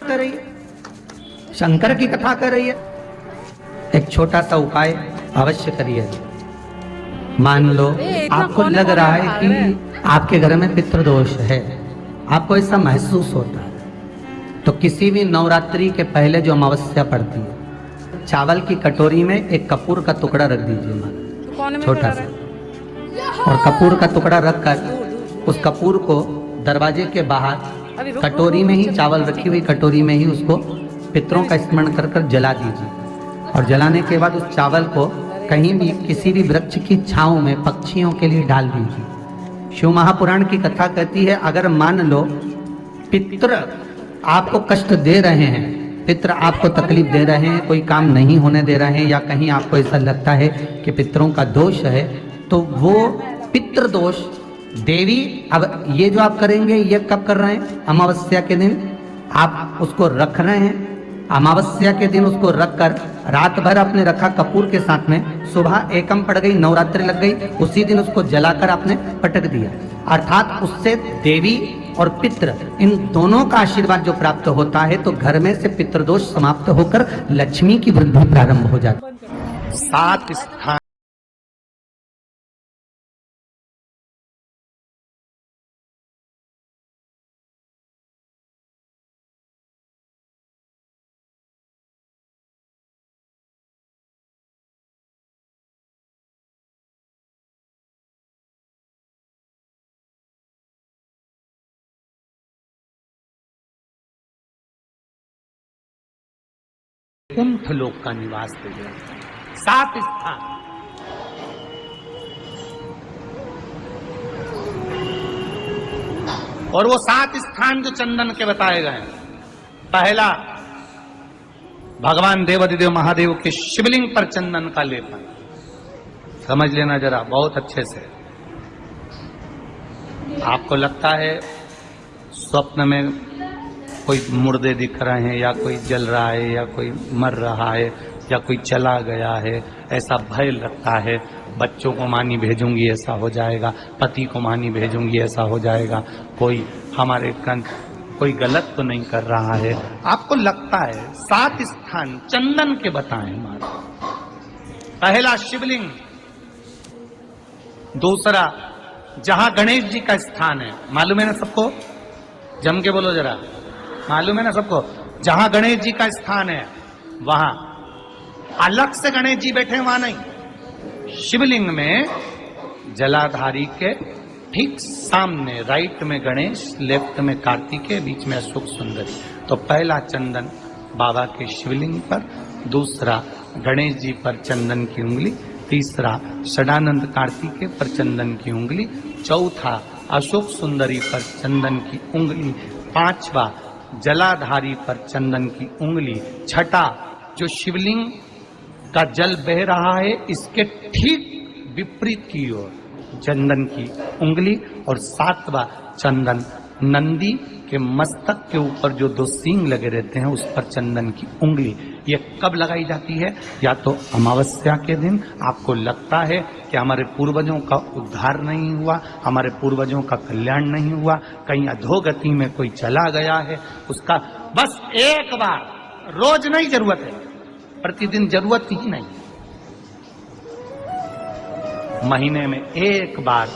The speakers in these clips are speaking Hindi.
कर रही है, शंकर की कथा कर रही है। एक छोटा सा उपाय अवश्य करिए। मान लो आपको लग रहा है कि आपके घर में पितृदोष है, आपको ऐसा महसूस होता है, तो किसी भी नवरात्रि के पहले जो अमावस्या पड़ती है, चावल की कटोरी में एक कपूर का टुकड़ा रख दीजिए, छोटा सा, और कपूर का टुकड़ा रखकर उस कपूर को दरवाजे के बाहर कटोरी में ही, चावल रखी हुई कटोरी में ही उसको पितरों का स्मरण कर कर जला दीजिए। और जलाने के बाद उस चावल को कहीं भी किसी भी वृक्ष की छांव में पक्षियों के लिए डाल दीजिए। शिव महापुराण की कथा कहती है, अगर मान लो पितृ आपको कष्ट दे रहे हैं, पितृ आपको तकलीफ दे रहे हैं, कोई काम नहीं होने दे रहे हैं, या कहीं आपको ऐसा लगता है कि पितरों का दोष है, तो वो पितृदोष देवी, अब ये जो आप करेंगे ये कब कर रहे हैं? अमावस्या के दिन आप उसको रख रहे हैं। अमावस्या के दिन उसको रखकर रात भर आपने रखा कपूर के साथ में, सुबह एकम पड़ गई, नवरात्रि लग गई, उसी दिन उसको जलाकर आपने पटक दिया। अर्थात उससे देवी और पितृ इन दोनों का आशीर्वाद जो प्राप्त होता है, तो घर में से पितृदोष समाप्त होकर लक्ष्मी की वृद्धि प्रारंभ हो जाती है। 7 स्थान कुंठ लोक का निवास दे गया। 7 स्थान, और वो 7 स्थान जो चंदन के बताए गए, पहला भगवान देवाधिदेव महादेव के शिवलिंग पर चंदन का लेपन। समझ लेना जरा बहुत अच्छे से। आपको लगता है स्वप्न में कोई मुर्दे दिख रहे हैं, या कोई जल रहा है, या कोई मर रहा है, या कोई चला गया है, ऐसा भय लगता है। बच्चों को मानी भेजूंगी ऐसा हो जाएगा, पति को मानी भेजूंगी ऐसा हो जाएगा, कोई हमारे कोई गलत तो नहीं कर रहा है, आपको लगता है। 7 स्थान चंदन के बताएं हमारे। पहला शिवलिंग, दूसरा जहां गणेश जी का स्थान है, मालूम है ना सबको? जम के बोलो जरा, मालूम है ना सबको? जहां गणेश जी का स्थान है वहां अलग से गणेश जी बैठे, वहां नहीं। शिवलिंग में जलाधारी के ठीक सामने राइट में गणेश, लेफ्ट में कार्तिकेय, बीच में अशोक सुंदरी। तो पहला चंदन बाबा के शिवलिंग पर, दूसरा गणेश जी पर चंदन की उंगली, तीसरा षडानंद कार्तिकेय पर चंदन की उंगली, चौथा अशोक सुंदरी पर चंदन की उंगली, पांचवा जलाधारी पर चंदन की उंगली, छठा जो शिवलिंग का जल बह रहा है इसके ठीक विपरीत की ओर चंदन की उंगली, और 7वां चंदन नंदी के मस्तक के ऊपर जो 2 सींग लगे रहते हैं उस पर चंदन की उंगली। ये कब लगाई जाती है? या तो अमावस्या के दिन आपको लगता है कि हमारे पूर्वजों का उद्धार नहीं हुआ, हमारे पूर्वजों का कल्याण नहीं हुआ, कहीं अधोगति में कोई चला गया है, उसका बस एक बार, रोज नहीं जरूरत है, प्रतिदिन जरूरत ही नहीं, महीने में एक बार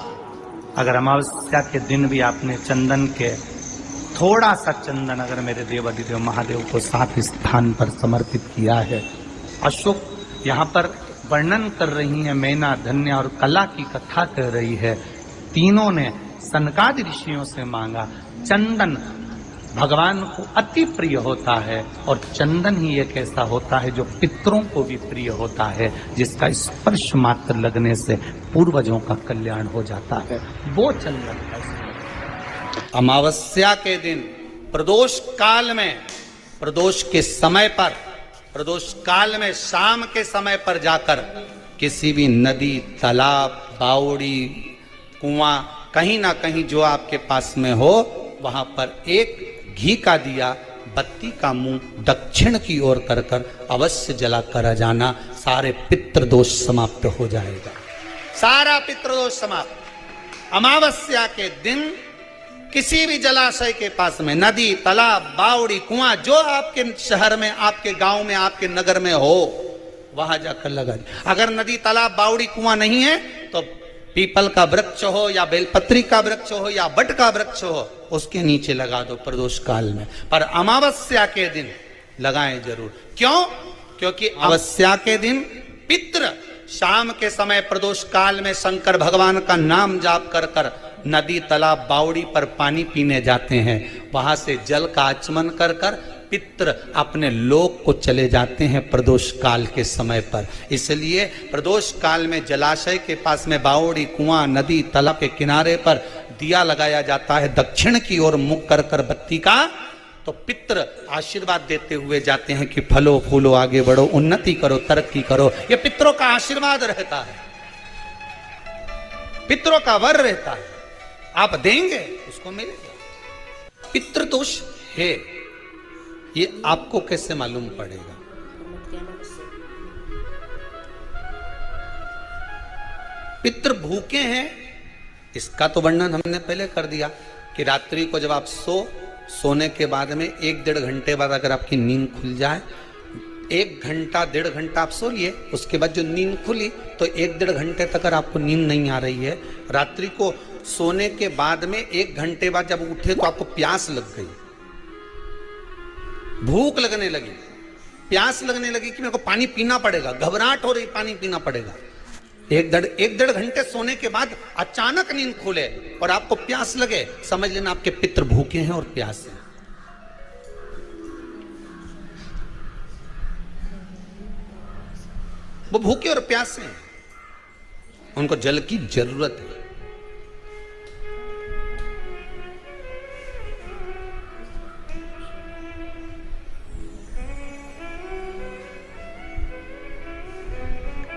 अगर अमावस्या के दिन भी आपने चंदन के थोड़ा सा चंदन अगर मेरे देवाधिदेव महादेव को 7 स्थान पर समर्पित किया है। अशोक यहाँ पर वर्णन कर रही है, मैना, धन्य और कला की कथा कर रही है। तीनों ने सनकादि ऋषियों से मांगा। चंदन भगवान को अति प्रिय होता है, और चंदन ही एक ऐसा होता है जो पितरों को भी प्रिय होता है, जिसका स्पर्श मात्र लगने से पूर्वजों का कल्याण हो जाता है, वो चंदन है। अमावस्या के दिन प्रदोष काल में, प्रदोष के समय पर, प्रदोष काल में शाम के समय पर जाकर किसी भी नदी, तालाब, बावड़ी, कुआं, कहीं ना कहीं जो आपके पास में हो, वहां पर एक घी का दिया, बत्ती का मुंह दक्षिण की ओर कर कर अवश्य जला कर जाना। सारे पितृदोष समाप्त हो जाएगा, सारा पितृदोष समाप्त। अमावस्या के दिन किसी भी जलाशय के पास में, नदी, तालाब, बावड़ी, कुआं, जो आपके शहर में, आपके गांव में, आपके नगर में हो, वहां जाकर लगा दे। अगर नदी, तालाब, बावड़ी, कुआं नहीं है तो पीपल का वृक्ष हो या बेलपत्री का वृक्ष हो या बट का वृक्ष हो, उसके नीचे लगा दो प्रदोष काल में। पर अमावस्या के दिन लगाएं जरूर। क्यों? क्योंकि अमावस्या के दिन पितृ शाम के समय प्रदोष काल में शंकर भगवान का नाम जाप कर कर नदी, तालाब, बावड़ी पर पानी पीने जाते हैं। वहां से जल का आचमन कर कर पितृ अपने लोक को चले जाते हैं प्रदोष काल के समय पर। इसलिए प्रदोष काल में जलाशय के पास में, बावड़ी, कुआं, नदी, तालाब के किनारे पर दिया लगाया जाता है दक्षिण की ओर मुख कर कर बत्ती का। तो पितृ आशीर्वाद देते हुए जाते हैं कि फलो फूलो, आगे बढ़ो, उन्नति करो, तरक्की करो। ये पितरों का आशीर्वाद रहता है, पितरों का वर रहता है। आप देंगे उसको मिलेगा। पितृदोष है, ये आपको कैसे मालूम पड़ेगा? पितृ भूखे हैं, इसका तो वर्णन हमने पहले कर दिया कि रात्रि को जब आप सोने के बाद में 1-1.5 घंटे बाद अगर आपकी नींद खुल जाए, 1 घंटा 1.5 घंटा आप सो लिए, उसके बाद जो नींद खुली तो 1-1.5 घंटे तक अगर आपको नींद नहीं आ रही है, रात्रि को सोने के बाद में 1 घंटे बाद जब उठे तो आपको प्यास लग गई, भूख लगने लगी, प्यास लगने लगी कि मेरे को पानी पीना पड़ेगा, घबराहट हो रही, पानी पीना पड़ेगा। 1-1.5 घंटे सोने के बाद अचानक नींद खुले और आपको प्यास लगे, समझ लेना आपके पितृ भूखे हैं और प्यास है। वो भूखे और प्यासे हैं, उनको जल की जरूरत है।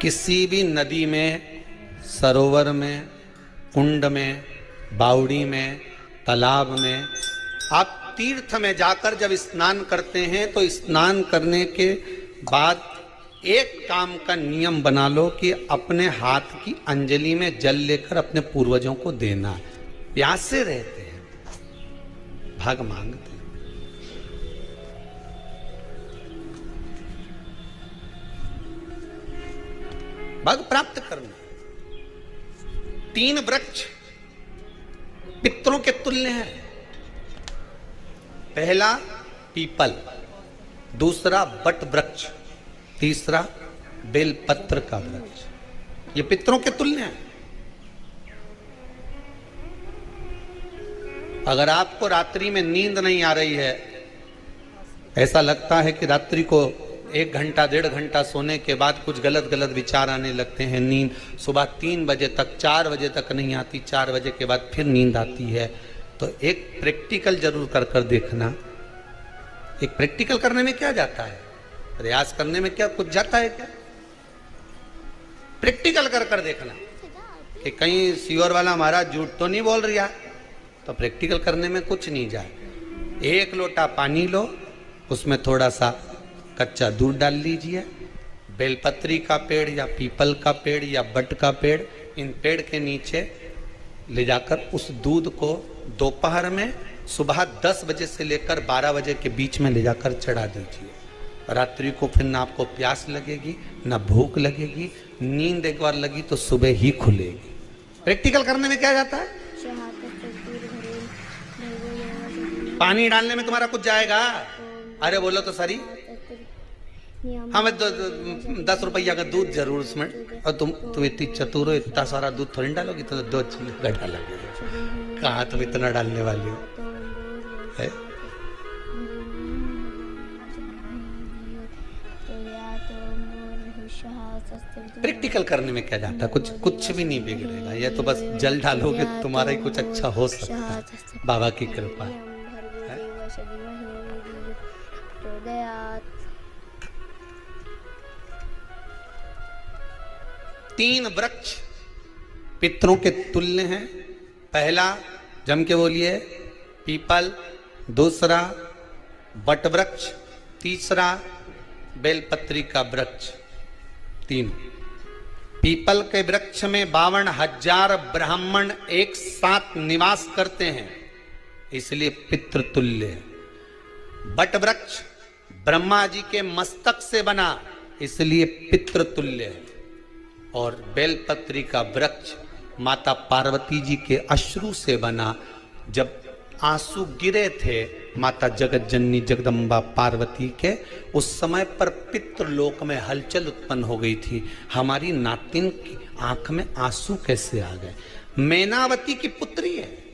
किसी भी नदी में, सरोवर में, कुंड में, बावड़ी में, तालाब में, आप तीर्थ में जाकर जब स्नान करते हैं तो स्नान करने के बाद एक काम का नियम बना लो कि अपने हाथ की अंजलि में जल लेकर अपने पूर्वजों को देना। प्यासे रहते हैं, भाग मांगते हैं। भाग प्राप्त करना। 3 वृक्ष पितरों के तुल्य हैं। पहला पीपल, दूसरा बट वृक्ष, तीसरा बेलपत्र का वृक्ष। ये पितरों के तुल्य हैं। अगर आपको रात्रि में नींद नहीं आ रही है, ऐसा लगता है कि रात्रि को 1 घंटा 1.5 घंटा सोने के बाद कुछ गलत गलत विचार आने लगते हैं, नींद सुबह 3 बजे तक, 4 बजे तक नहीं आती, 4 बजे के बाद फिर नींद आती है, तो एक प्रैक्टिकल जरूर कर कर देखना। एक प्रैक्टिकल करने में क्या जाता है? प्रयास करने में क्या कुछ जाता है क्या? प्रैक्टिकल कर कर देखना कि कहीं सियोर वाला महाराज झूठ तो नहीं बोल रहा। तो प्रैक्टिकल करने में कुछ नहीं जाए। 1 लोटा पानी लो, उसमें थोड़ा सा कच्चा दूध डाल लीजिए। बेलपत्री का पेड़ या पीपल का पेड़ या बट का पेड़, इन पेड़ के नीचे ले जाकर उस दूध को दोपहर में सुबह 10 बजे से लेकर 12 बजे के बीच में ले जाकर चढ़ा दीजिए। रात्रि को फिर ना आपको प्यास लगेगी, ना भूख लगेगी। नींद एक बार लगी तो सुबह ही खुलेगी। प्रैक्टिकल करने में क्या जाता है? पानी डालने में तुम्हारा कुछ जाएगा? अरे बोलो तो सरी। हमें 10 रुपया का दूध जरूर उसमें, और तुम इतनी चतुर हो, इतना सारा दूध थोड़ी डालोगी, तो 2 चिल्ली डालोगे। कहाँ तुम इतना डालने वाली हो? है? प्रैक्टिकल करने में क्या जाता है? कुछ भी नहीं बिगड़ेगा। ये तो बस जल डालोगे तुम्हारा ही कुछ अच्छा हो सकता है, बाबा की कृपा है। 3 वृक्ष पितरों के तुल्य हैं। पहला जम के बोलिए पीपल, दूसरा बट वृक्ष, तीसरा बेलपत्री का वृक्ष। 3 पीपल के वृक्ष में 52,000 ब्राह्मण एक साथ निवास करते हैं। इसलिए पितृतुल्य है। बट वृक्ष ब्रह्मा जी के मस्तक से बना, इसलिए पितृतुल्य है। और बेलपत्री का वृक्ष माता पार्वती जी के अश्रु से बना। जब आंसू गिरे थे माता जगत जननी जगदम्बा पार्वती के, उस समय पर पितृलोक में हलचल उत्पन्न हो गई थी। हमारी नातिन की आंख में आंसू कैसे आ गए? मैनावती की पुत्री है,